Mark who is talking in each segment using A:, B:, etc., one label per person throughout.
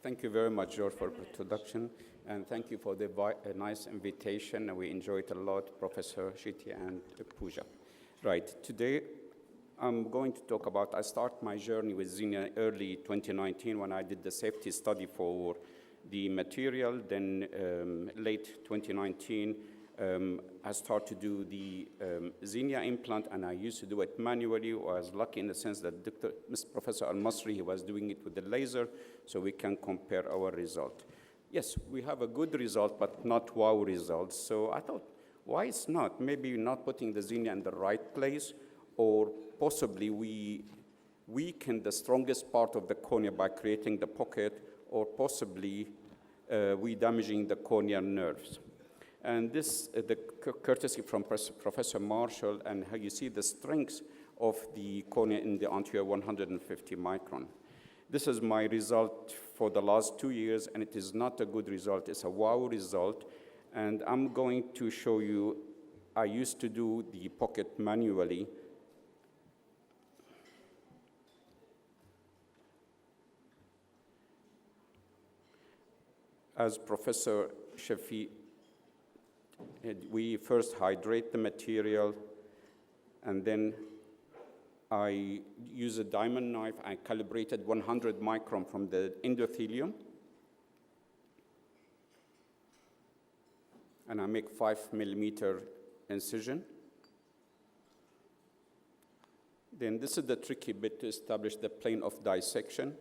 A: Thank you very much, George, for the introduction, and thank you for the nice invitation. We enjoyed it a lot, Professor Xenia and Pooja. Right, today I'm going to talk about, I start my journey with Xenia early 2019 when I did the safety study for the material. Then late 2019, I started to do the Xenia implant, and I used to do it manually. I was lucky in the sense that Professor Al-Masri, he was doing it with the laser, so we can compare our result. Yes, we have a good result, but not wow results. So I thought, why it's not? Maybe you're not putting the Xenia in the right place, or possibly we weaken the strongest part of the cornea by creating the pocket, or possibly we damaging the corneal nerves. And this, the courtesy from Professor Marshall, and how you see the strength of the cornea in the anterior 150 micron. This is my result for the last 2 years, and it is not a good result. It's a wow result. And I'm going to show you, I used to do the pocket manually. As Professor Shafi, we first hydrate the material, and then I use a diamond knife. I calibrated 100 micron from the endothelium, and I make 5 millimeter incision. Then this is the tricky bit to establish the plane of dissection.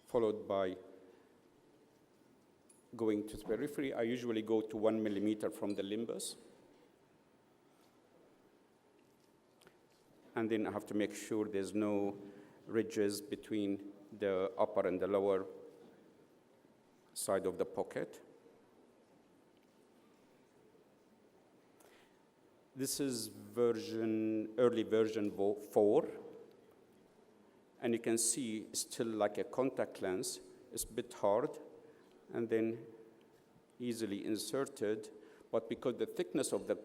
A: Followed by going to the periphery. I usually go to 1 millimeter from the limbus. And then I have to make sure there's no ridges between the upper and the lower side of the pocket. This is early version 4. And you can see it's still like a contact lens. It's a bit hard and then easily inserted, but because the thickness of the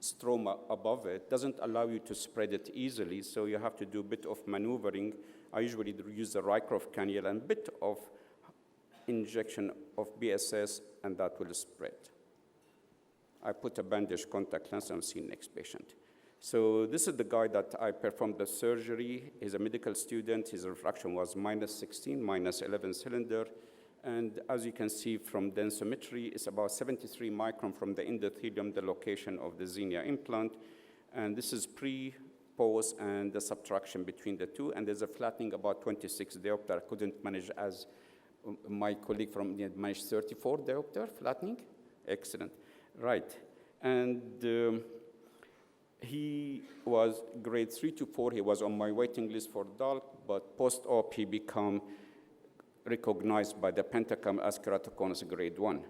A: stroma above it doesn't allow you to spread it easily, so you have to do a bit of maneuvering. I usually use the Rycroft cannula and a bit of injection of BSS, and that will spread. I put a bandage contact lens and see next patient. So this is the guy that I performed the surgery. He's a medical student. His refraction was -16, -11 cylinder. And as you can see from densitometry, it's about 73 micron from the endothelium, the location of the Xenia implant. And this is pre, post, and the subtraction between the two. And there's a flattening about 26 diopter. I couldn't manage as my colleague from the managed 34 diopter flattening. Excellent. Right. And he was grade 3 to 4. He was on my waiting list for DALK, but post-op he became recognized by the Pentacam as keratoconus grade 1.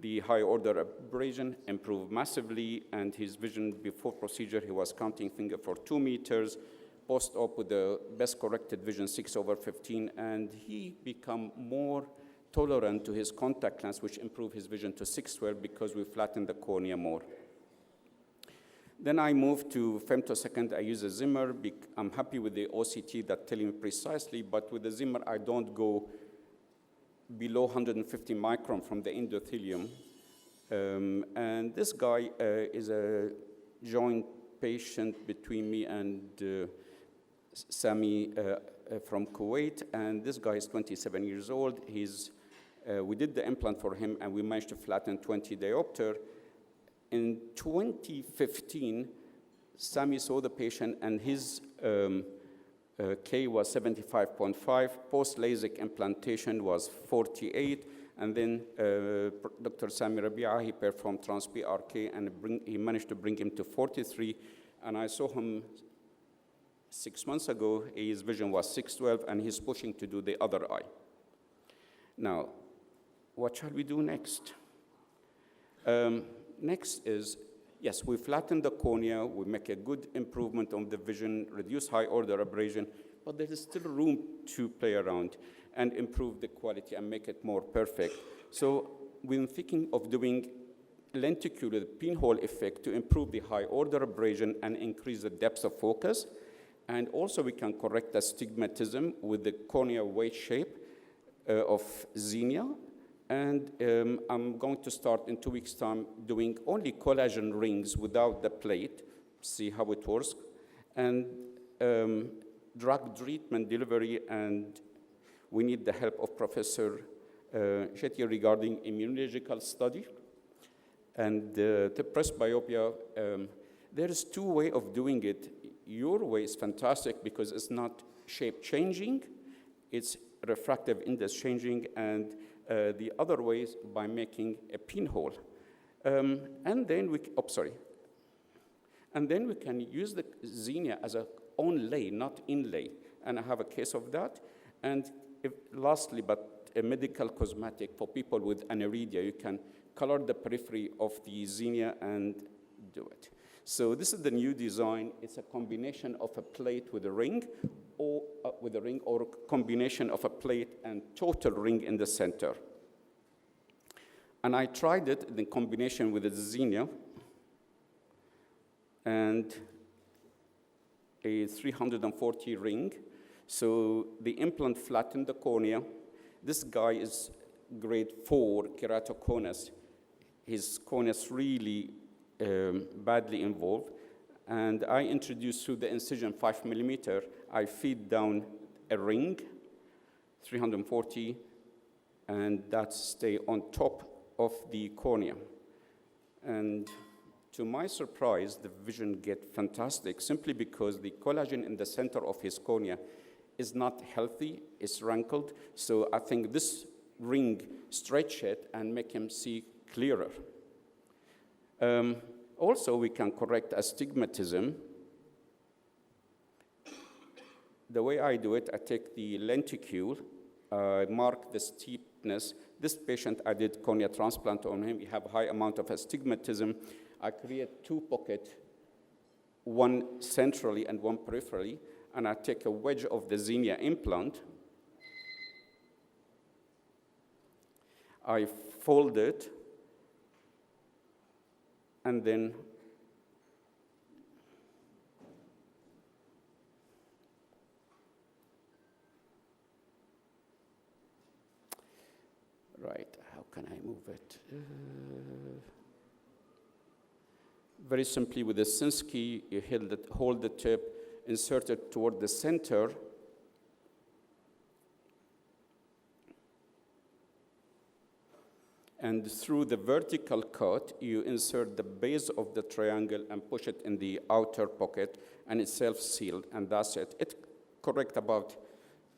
A: The high order abrasion improved massively, and his vision before procedure, he was counting finger for 2 meters, post-op with the best corrected vision 6/15, and he became more tolerant to his contact lens, which improved his vision to 6/12 because we flattened the cornea more. Then I moved to femtosecond. I use a Zimmer. I'm happy with the OCT that telling me precisely, but with the Zimmer, I don't go below 150 micron from the endothelium. And this guy is a joint patient between me and Sami from Kuwait, and this guy is 27 years old. We did the implant for him, and we managed to flatten 20 diopter. In 2015, Sami saw the patient, and his K was 75.5. Post-LASIK implantation was 48. And then Dr. Sami Rabia, he performed trans-PRK, and he managed to bring him to 43. And I saw him 6 months ago. His vision was 6/12, and he's pushing to do the other eye. Now, what shall we do next? Next is, yes, we flatten the cornea, we make a good improvement on the vision, reduce high order abrasion, but there is still room to play around. and improve the quality and make it more perfect. So when thinking of doing lenticular pinhole effect to improve the high order abrasion and increase the depth of focus, and also we can correct the astigmatism with the corneal weight shape of Xenia. And I'm going to start in 2 weeks' time doing only collagen rings without the plate, see how it works, and drug treatment delivery, and we need the help of Professor Xenia regarding immunological study. And the presbyopia, there is 2 ways of doing it. Your way is fantastic because it's not shape changing, it's refractive index changing, and the other way is by making a pinhole. And then we can use the Xenia as a onlay, not inlay. And I have a case of that. And lastly, but a medical cosmetic for people with aniridia, you can color the periphery of the Xenia and do it. So this is the new design. It's a combination of a plate with a ring, or a combination of a plate and total ring in the center. And I tried it in combination with the Xenia and a 340 ring. So the implant flattened the cornea. This guy is grade 4 keratoconus. His cornea is really badly involved. And I introduced through the incision 5 millimeter, I feed down a ring, 340, and that stay on top of the cornea. And to my surprise, the vision get fantastic simply because the collagen in the center of his cornea is not healthy, it's wrinkled. So I think this ring stretch it and make him see clearer. Also, we can correct astigmatism. The way I do it, I take the lenticule, mark the steepness. This patient, I did cornea transplant on him. He have a high amount of astigmatism. I create 2 pockets, one centrally and one peripherally, and I take a wedge of the Xenia implant. I fold it, and then right, how can I move it? Very simply with the Sinski, you hold the tip, insert it toward the center, and through the vertical cut, you insert the base of the triangle and push it in the outer pocket, and it's self-sealed, and that's it. It corrects about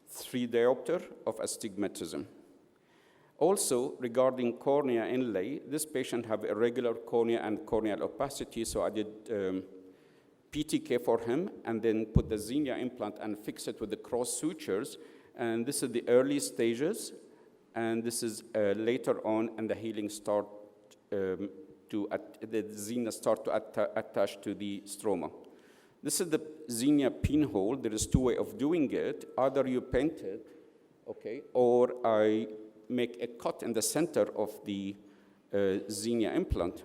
A: 3 diopter of astigmatism. Also, regarding cornea inlay, this patient have irregular cornea and corneal opacity, so I did PTK for him, and then put the Xenia implant and fix it with the cross sutures, and this is the early stages. And this is later on, and the healing start the Xenia start to attach to the stroma. This is the Xenia pinhole. There is 2 ways of doing it. Either you paint it, okay, or I make a cut in the center of the Xenia implant.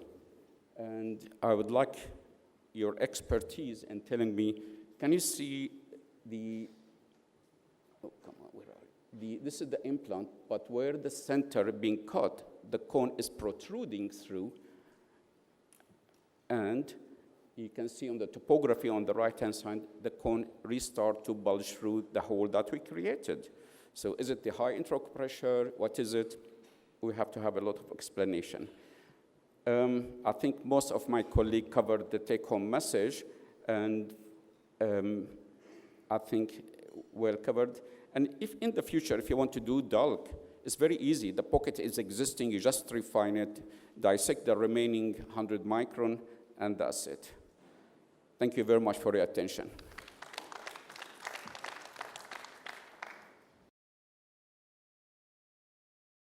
A: And I would like your expertise in telling me, can you see the, oh, come on, where are you? This is the implant, but where the center being cut, the cone is protruding through, and you can see on the topography on the right-hand side, the cone restart to bulge through the hole that we created. So is it the high intraocular pressure? What is it? We have to have a lot of explanation. I think most of my colleagues covered the take-home message, and I think well covered. And if in the future, if you want to do bulk, it's very easy. The pocket is existing. You just refine it, dissect the remaining 100 micron, and that's it. Thank you very much for your attention.